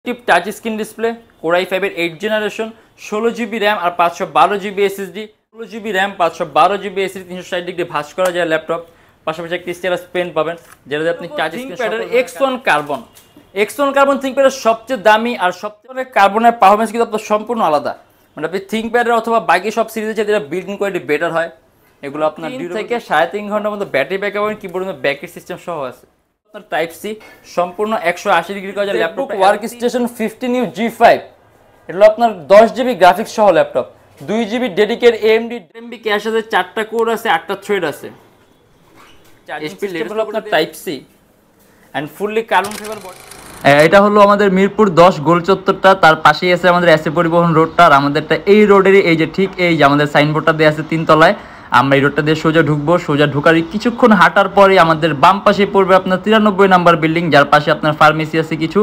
টিপ touch screen display, Core i 5 এর 8 generation, 16GB RAM আর 512GB SSD, 16GB RAM 512GB SSD, 360 degree ভাঁজ করা যায় ল্যাপটপ। পাশাপাশি একটি স্টাইলাস পেন পাবেন, যেটাতে আপনি touch screen X1 Carbon. X1 Carbon থিংকপ্যাডের সবচেয়ে দামি আর সবচেয়ে কার্বনের পারফরম্যান্স কিন্তু আপনার সম্পূর্ণ আলাদা। মানে আপনি থিংকপ্যাডের অথবা বাকি সব সিরিজের চেয়ে বিল্ড ইন কোয়ালিটি বেটার হয়। এগুলো আপনার 2 থেকে 3.5 ঘন্টার মতো ব্যাটারি ব্যাকআপ এবং কিবোর্ডের মধ্যে ব্যাকেট সিস্টেম সহ আছে। আপনার টাইপ সি সম্পূর্ণ 180 ডিগ্রি করা যায় laptop. Work station 15U G5, এটা হলো আপনার 10GB গ্রাফিক্স সহ laptop, 2GB dedicated AMD cash আছে, 4টা কোর আছে, 8টা থ্রেড আছে। এইচপি লেটেস্ট হলো আপনার type C and fully carbon fibre body. এটা হলো আমাদের মিরপুর 10 গোল চত্বরটা, তার পাশেই আছে আমাদের এসএ পরিবহন রোডটা। আর আমাদেরটা এই রোডেরই এই যে ঠিক এই যে আমাদের সাইনবোর্ডটা দেওয়া আছে 3 তলায়। আমরা এই রোডটা দিয়ে সোজা ঢুকবো, সোজা ঢুকার কিছুক্ষণ হাঁটার পরে আমাদের বাম পাশে পড়বে আপনার 93 নাম্বার বিল্ডিং, যার পাশে আপনার ফার্মেসি আছে কিছু,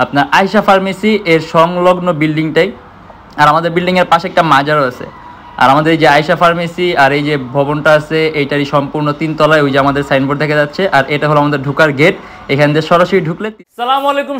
আপনার আয়শা ফার্মেসি এর সংলগ্ন বিল্ডিংটাই। আর আমাদের বিল্ডিংয়ের পাশে একটা মাজারও আছে। আর আমাদের এই যে আয়শা ফার্মেসি আর এই যে ভবনটা আছে এইটারই সম্পূর্ণ 3 তলায়, ওই যে আমাদের সাইনবোর্ড দেখা যাচ্ছে। আর এটা হলো আমাদের ঢোকার গেট, এখান দিয়ে সরাসরি ঢুকলে। আসসালামু আলাইকুম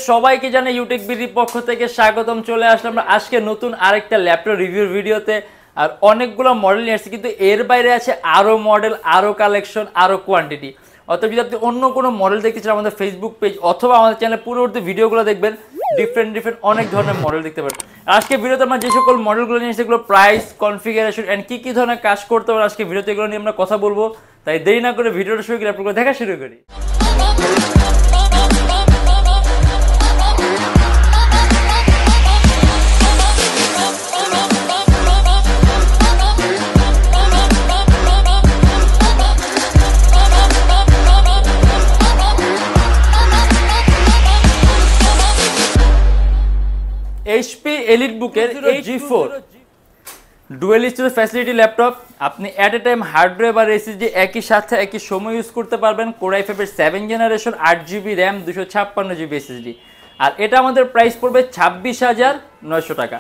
সবাইকে জানাই ইউটেকবিডির পক্ষ থেকে স্বাগতম। চলে আসলাম আমরা আজকে নতুন আরেকটা ল্যাপটপ রিভিউর ভিডিওতে। আর অনেকগুলো মডেল নিয়ে আসছে, কিন্তু এর বাইরে আছে আরও মডেল, আরও কালেকশন, আরও কোয়ান্টিটি। অতএব যদি আপনি অন্য কোনো মডেল দেখতে চান আমাদের ফেসবুক পেজ অথবা আমাদের চ্যানেলে পূর্ববর্তী ভিডিওগুলো দেখবেন, ডিফারেন্ট অনেক ধরনের মডেল দেখতে পারেন। আজকে ভিডিওতে আমরা যে সকল মডেলগুলো নিয়ে সেগুলো প্রাইস, কনফিগারেশন এন্ড কি ধরনের কাজ করতে পারে আজকে ভিডিওতে এগুলো নিয়ে আমরা কথা বলবো। তাই দেরি না করে ভিডিওটা শুরু করে ল্যাপটপগুলো দেখা শুরু করি। HP এলিটবুকের G4 dual storage facility laptop. আপনি at a time hard drive আর এসএসডি একই সাথে একই সময় ইউজ করতে পারবেন। কোরাই 5 এর 7 generation, 8GB RAM, 256GB SSD। আর এটা আমাদের প্রাইস পড়বে 26,900 টাকা।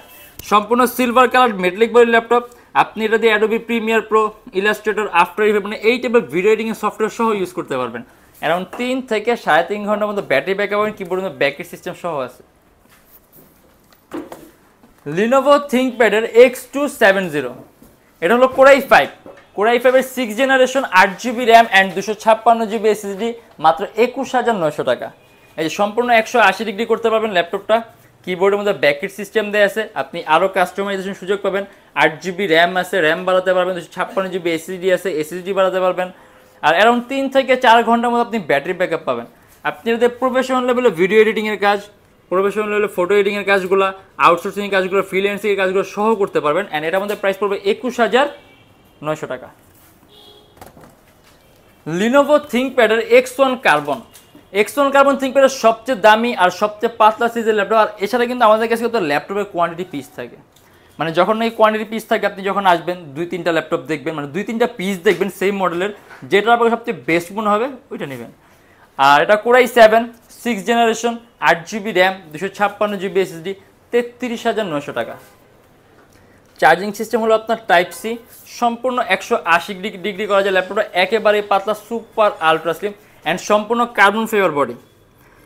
সম্পূর্ণ silver colour metallic body laptop. আপনি এটা দিয়ে Adobe Premiere Pro, Illustrator, after effect মানে এই টাইপের ভিডিও এডিটিং এর সফটওয়্যার সহ ইউজ করতে পারবেন। অ্যারাউন্ড 3 থেকে 3.5 ঘন্টার মতো ব্যাটারি ব্যাকআপ এবং কিবোর্ডের মধ্যে ব্যাকেট সিস্টেম সহ আছে। লিনোভো থিংকপ্যাডের X270, এটা হলো কোরাই 5 এর 6 generation, 8GB RAM and 256GB SSD, মাত্র 21,900 টাকা। এই যে সম্পূর্ণ 180 ডিগ্রি করতে পারবেন ল্যাপটপটা। কিবোর্ডের মধ্যে ব্যাকেট সিস্টেম দেওয়া আছে, আপনি আরও কাস্টমাইজেশন সুযোগ পাবেন। 8GB র্যাম আছে, র্যাম বাড়াতে পারবেন, 256GB SSD আছে, SSD বাড়াতে পারবেন। আর অ্যারাউন্ড 3 থেকে 4 ঘন্টার মধ্যে আপনি ব্যাটারি ব্যাকআপ পাবেন। আপনি যদি প্রফেশনাল লেভেলে ভিডিও এডিটিংয়ের কাজ, প্রফেশনাল লেভেলে ফটো এডিটিংয়ের কাজগুলো, আউটসোর্সিংয়ের কাজগুলো, ফ্রিল্যান্সিংয়ের কাজগুলো সহ করতে পারবেন। অ্যান্ড এটা আমাদের প্রাইস পড়বে 21,900 টাকা। লিনোভো থিংকপ্যাডের X1 কার্বন থিংকপ্যাডের সবচেয়ে দামি আর সবচেয়ে পাতলা সিরিজের ল্যাপটপ। আর এছাড়া কিন্তু আমাদের কাছে কিন্তু ল্যাপটপের কোয়ান্টিটি পিস থাকে। মানে যখন এই কোয়ান্টিটি পিস থাকে, আপনি যখন আসবেন 2-3টা ল্যাপটপ দেখবেন, মানে 2-3টা পিস দেখবেন সেম মডেলের, যেটা আপনাকে সবচেয়ে বেস্ট মনে হবে ওইটা নেবেন। আর এটা core i 7 6 generation, 8GB RAM, 256GB SSD, 33,900 টাকা। চার্জিং সিস্টেম হলো আপনার টাইপ সি, সম্পূর্ণ 180 ডিগ্রি করা যায় ল্যাপটপটা, একেবারে পাতলা, সুপার আলট্রা স্লিম অ্যান্ড সম্পূর্ণ কার্বন ফাইবার বডি।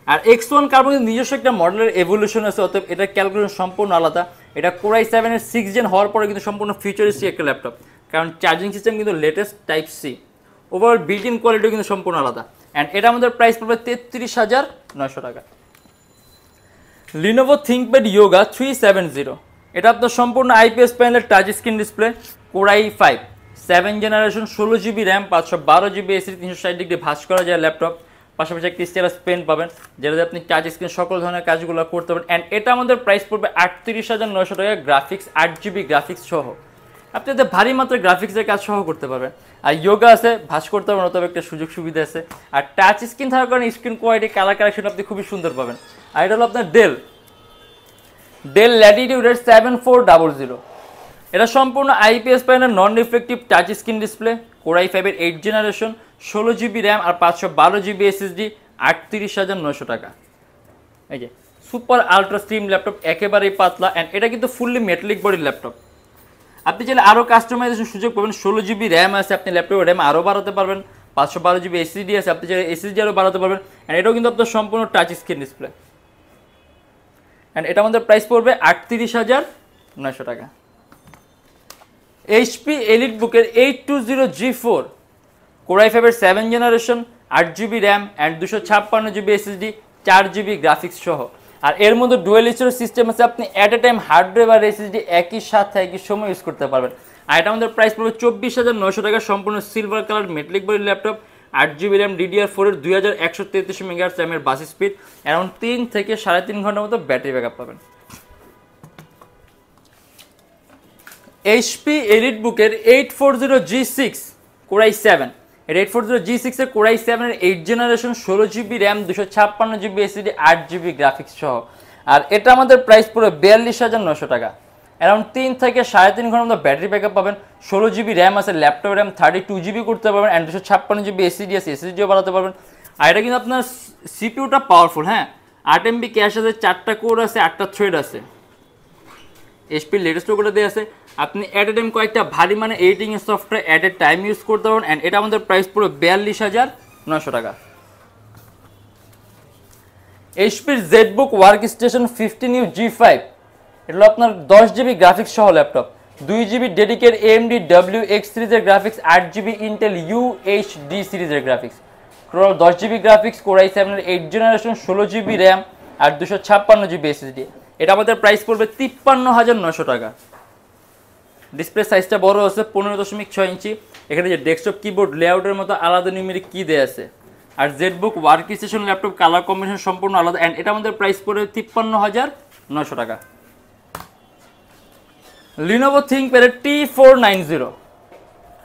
আর X1 কার্বনের নিজস্ব একটা মডেলের এভলিউশন আছে, অতএব এটা ক্যালকুলেশন সম্পূর্ণ আলাদা। এটা কোরাই 7 এর 6 জেন হওয়ার পরে কিন্তু সম্পূর্ণ ফিউচারিস্টিক একটা ল্যাপটপ, কারণ চার্জিং সিস্টেম কিন্তু latest type C. Overall built in কোয়ালিটিও কিন্তু সম্পূর্ণ আলাদা। অ্যান্ড এটা আমাদের প্রাইস পড়বে 33,900 টাকা। লিনোভো থিংকপ্যাড ইয়োগা 370, এটা আপনার সম্পূর্ণ IPS প্যানেলের touch screen display. Core i 5 7 generation, 16GB RAM, 512GB SSD, 360 degree ভাঁজ করা যায় ল্যাপটপ। পাশাপাশি একটি স্টাইলাস পেন পাবেন, যেটাতে আপনি টাচ স্ক্রিন সকল ধরনের কাজগুলো করতে পারেন। অ্যান্ড এটা আমাদের প্রাইস পড়বে 38,900 টাকা। গ্রাফিক্স 8GB গ্রাফিক্স সহ, আপনি এতে ভারী মাত্রায় গ্রাফিক্সের কাজ সহ করতে পারবেন। আর ইয়োগা আছে, ভাঁজ করতে পারবেন, তবে একটা সুযোগ সুবিধা আছে। আর টাচ স্ক্রিন থাকার কারণে স্ক্রিন কোয়ালিটি, কালার কালেকশন আপনি খুবই সুন্দর পাবেন। আর এটা হলো আপনার ডেল ল্যাটিটিউডের 7400, এটা সম্পূর্ণ IPS প্যানেলের non reflective touch screen display. Core i 5 এর 8 জেনারেশন, 16GB র্যাম আর 512GB SSD, 38,900 টাকা। এই যে সুপার আলট্রা স্লিম ল্যাপটপ, একেবারেই পাতলা। অ্যান্ড এটা কিন্তু ফুললি মেটালিক বডির ল্যাপটপ। আপনি চাইলে আরও কাস্টমাইজেশন সুযোগ পাবেন। 16GB র্যাম আছে, আপনি ল্যাপটপের র্যাম আরও বাড়াতে পারবেন। 512GB SSD আছে, আপনি চাইলে SSD আরও বাড়াতে পারবেন। অ্যান্ড এটাও কিন্তু আপনার সম্পূর্ণ টাচ স্ক্রিন ডিসপ্লে। অ্যান্ড এটা আমাদের প্রাইস পড়বে ৩৮,৯০০ টাকা। এইচপি এলিটবুকের 820G4 Core i5-এর 7 generation, 8GB RAM and 256GB SSD, 4GB graphics সহ। আর এর মধ্যে ডুয়েল স্টোরেজ সিস্টেম আছে, আপনি at a time hard drive আর এসএসডি একই সাথে একই সময় ইউজ করতে পারবেন। আর এটা আমাদের প্রাইস পড়বে 24,900 টাকা। সম্পূর্ণ silver colour metallic body laptop, 8GB RAM, DDR4-এর 2133 মেগাহার্টজ র্যামের বাস স্পিড, অ্যারাউন্ড 3 থেকে 3.5 ঘন্টার মতো ব্যাটারি ব্যাকআপ পাবেন। এইচপি এলিটবুকের 840G6 Core i7, এর 840G6 এর Core i7-এর 8 generation, 16GB RAM, 256GB SSD, 8GB graphics সহ। আর এটা আমাদের প্রাইস পড়বে 42,900 টাকা। অ্যারাউন্ড 3 থেকে 3.5 ঘন্টার মতো ব্যাটারি ব্যাকআপ পাবেন। 16GB র্যাম আছে, ল্যাপটপ র্যাম 32GB করতে পারবেন, অ্যান্ড 256GB SSD আছে, SSDও বাড়াতে পারবেন। আর এটা কিন্তু আপনার সিপিইউটা পাওয়ারফুল, হ্যাঁ, 8MB ক্যাশ আছে, 4টা কোর আছে, 8টা থ্রেড আছে, এইচপির লেটেস্ট করে দিয়ে আছে। আপনি অ্যাট এ টাইম কয়েকটা ভারী মানে editing software at a time use করতে পারবেন। অ্যান্ড এটা আমাদের প্রাইস পুরো 42,900 টাকা। এইচপির ZBook work station 15U G5, এটা হলো আপনার 10GB গ্রাফিক্স সহ laptop, 2GB dedicate AMD WX সিরিজের গ্রাফিক্স, 8GB ইন্টেল UHD সিরিজের graphics, total 10GB graphics, Core i7-এর 8 জেনারেশন, 16GB র্যাম আর 256GB SSD। এটা আমাদের প্রাইস পড়বে 53,900 টাকা। ডিসপ্লে সাইজটা বড় আছে, 15.6 ইঞ্চি। এখানে যে ডেস্কটপ কিবোর্ড লেআউটের মতো আলাদা নিউমেরিক কি দেয়া আছে। আর ZBook work station laptop colour combination সম্পূর্ণ আলাদা। অ্যান্ড এটা আমাদের প্রাইস পড়বে 53,900 টাকা। লিনোভো থিংকপ্যাডের T490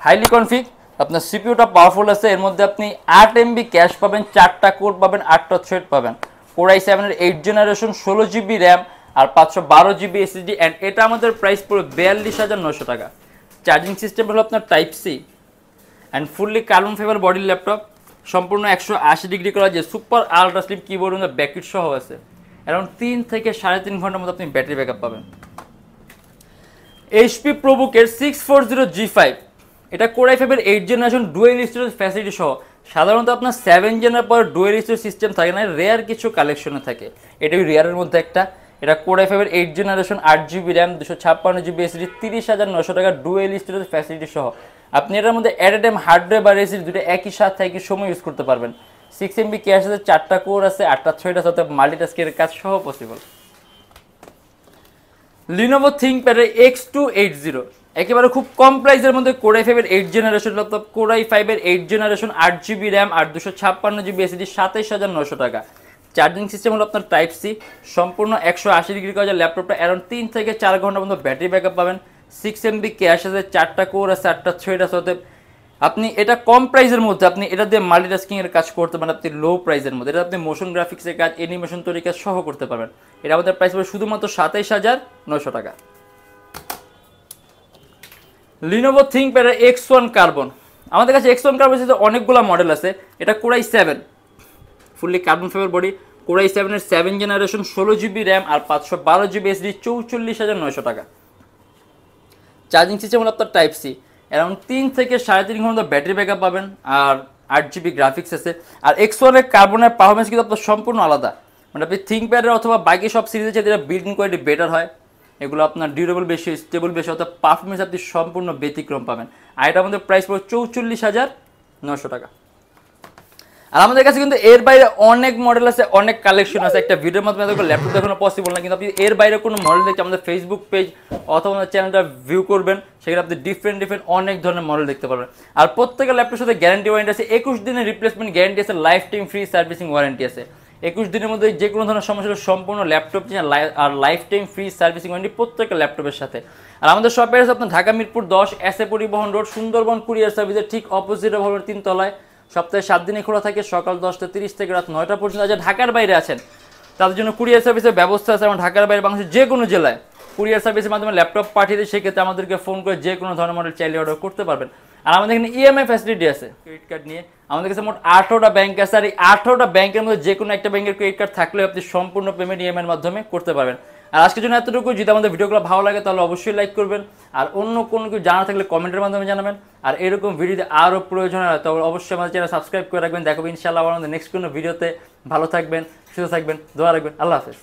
হাইলি কনফিগ, আপনার সিপিইউটা পাওয়ারফুল আছে। এর মধ্যে আপনি 8MB ক্যাশ পাবেন, 4টা কোর পাবেন, 8টা থ্রেড পাবেন, Core i7-এর 8 জেনারেশন, 16GB র্যাম আর 512GB SSD। অ্যান্ড এটা আমাদের প্রাইস পড়বে 42,900 টাকা। চার্জিং সিস্টেম হলো আপনার type C and fully carbon fibre বডির ল্যাপটপ, সম্পূর্ণ 180 ডিগ্রি করা, যে সুপার আলট্রা স্লিম কিবোর্ড এবং ব্যাকলিট সহ আছে। অ্যারাউন্ড 3 থেকে 3.5 ঘন্টার মতো আপনি ব্যাটারি ব্যাকআপ পাবেন। এইচপি প্রোবুকের 640G5, এটা Core i5-এর 8 জেনারেশন, ডুয়েল স্টোরেজ ফ্যাসিলিটি সহ। সাধারণত আপনার 7 জেনের পর ডুয়েল স্টোরেজ সিস্টেম থাকে না, রেয়ার কিছু কালেকশনে থাকে, এটা ওই রেয়ারের মধ্যে একটা। এটা Core i5-এর 8 generation, 8GB RAM, 256GB SSD, 30,900 টাকা, ডুয়েল স্টোরেজ ফ্যাসিলিটি সহ। আপনি এটার মধ্যে at a time hard drive আর এসএসডি দুটো একই সাথে একই সময় ইউজ করতে পারবেন। 6MB ক্যাশ আছে, 4টা কোর আছে, 8টা থ্রেড আছে, মাল্টিটাস্কের কাজ সহ পসিবল। লিনোভো থিংকপ্যাডের X280, একেবারে খুব কম প্রাইসের মধ্যে Core i5-এর 8 জেনারেশন ল্যাপটপ, Core i5-এর 8 জেনারেশন, 8GB র্যাম আর 256GB SSD, 27,900 টাকা। চার্জিং সিস্টেম হলো আপনার টাইপ সি, সম্পূর্ণ 180 ডিগ্রি করা ল্যাপটপটা, অ্যারাউন্ড 3 থেকে 4 ঘন্টার মতো ব্যাটারি ব্যাকআপ পাবেন। 6MB ক্যাশ আছে, 4টা কোর আছে, 8টা থ্রেড আছে। আপনি এটা কম প্রাইসের মধ্যে আপনি এটা দিয়ে মাল্টিটাস্কিং এর কাজ করতে পারেন। আপনি লো প্রাইসের মধ্যে এটা আপনি মোশন গ্রাফিক্সের কাজ, অ্যানিমেশন তৈরির কাজ সহ করতে পারবেন। এটা আমাদের প্রাইস পড়বে শুধুমাত্র 27,900 টাকা। লিনোভো থিংকপ্যাডের X1 কার্বন, আমাদের কাছে X1 কার্বন অনেকগুলো মডেল আছে। এটা Core i7, fully carbon fibre body, Core i7-এর 7 জেনারেশন, 16GB র্যাম আর 512GB SSD, 44,900 টাকা। চার্জিং সিস্টেম হলো আপনার টাইপ সি, অ্যারাউন্ড 3 থেকে 3.5 ঘন্টা ব্যাটারি ব্যাকআপ পাবেন আর 8GB গ্রাফিক্স আছে। আর X1-এর কার্বনের পারফরমেন্স কিন্তু আপনার সম্পূর্ণ আলাদা, মানে আপনি থিংকপ্যাডের অথবা বাকি সব সিরিজের চেয়ে বিল্ড ইন কোয়ালিটি বেটার হয়। এগুলো আপনার ডিউরেবল বেশি, স্টেবল বেশি, অর্থাৎ পারফরমেন্স আপনি সম্পূর্ণ ব্যতিক্রম পাবেন। আর এটা আমাদের প্রাইস পড়বে 44,900 টাকা। আর আমাদের কাছে কিন্তু এর বাইরে অনেক মডেল আছে, অনেক কালেকশন আছে। একটা ভিডিওর মাধ্যমে দেখো ল্যাপটপ দেখানো পসিবল না, কিন্তু আপনি এর বাইরে কোনো মডেল দেখতে আমাদের ফেসবুক পেজ অথবা আমাদের চ্যানেলটা ভিউ করবেন, সেখানে আপনি ডিফারেন্ট অনেক ধরনের মডেল দেখতে পারবেন। আর প্রত্যেকের ল্যাপটপের সাথে গ্যারান্টি ওয়ারেন্টি আছে, 21 দিনের রিপ্লেসমেন্ট গ্যারান্টি আছে, life time free servicing warranty আছে। 21 দিনের মধ্যে যে কোনো ধরনের সমস্যা সম্পূর্ণ ল্যাপটপ আর life time free servicing warranty প্রত্যেকটা ল্যাপটপের সাথে। আর আমাদের শপের আছে আপনার Dhaka Mirpur 10 SA Paribahan road, Sundarban courier সার্ভিসের ঠিক অপোজিটে ভবনের 3 তলায়। সপ্তাহে 7 দিনে খোলা থাকে, সকাল 10:30 থেকে রাত 9টা পর্যন্ত। যারা ঢাকার বাইরে আছেন তাদের জন্য কুরিয়ার সার্ভিসের ব্যবস্থা আছে। এবং ঢাকার বাইরে বাংলাদেশের যে কোনো জেলায় কুরিয়ার সার্ভিসের মাধ্যমে ল্যাপটপ পাঠিয়ে দিয়ে সেক্ষেত্রে আমাদেরকে ফোন করে যে কোনো ধরনের মডেল চাইলে অর্ডার করতে পারবেন। আর আমাদের এখানে ইএমআই ফ্যাসিলিটি আছে। ক্রেডিট কার্ড নিয়ে আমাদের কাছে মোট 18টা ব্যাংক আছে। আর এই 18টা ব্যাংকের মধ্যে যে কোনো একটা ব্যাংকের ক্রেডিট কার্ড থাকলে আপনি সম্পূর্ণ পেমেন্ট ইএমআই এর মাধ্যমে করতে পারবেন। আর আজকের জন্য এতটুকু। যদি আমাদের ভিডিওগুলো ভালো লাগে তাহলে অবশ্যই লাইক করবেন, আর অন্য কোনো কিছু জানা থাকলে কমেন্টের মাধ্যমে জানাবেন। আর এরকম ভিডিওতে আরও প্রয়োজন হয় তাহলে অবশ্যই আমাদের চ্যানেল সাবস্ক্রাইব করে রাখবেন। দেখবেন ইনশাআল্লাহ আমাদের নেক্সট কোনো ভিডিওতে। ভালো থাকবেন, সুস্থ থাকবেন, দোয়া রাখবেন। আল্লাহ হাফেজ।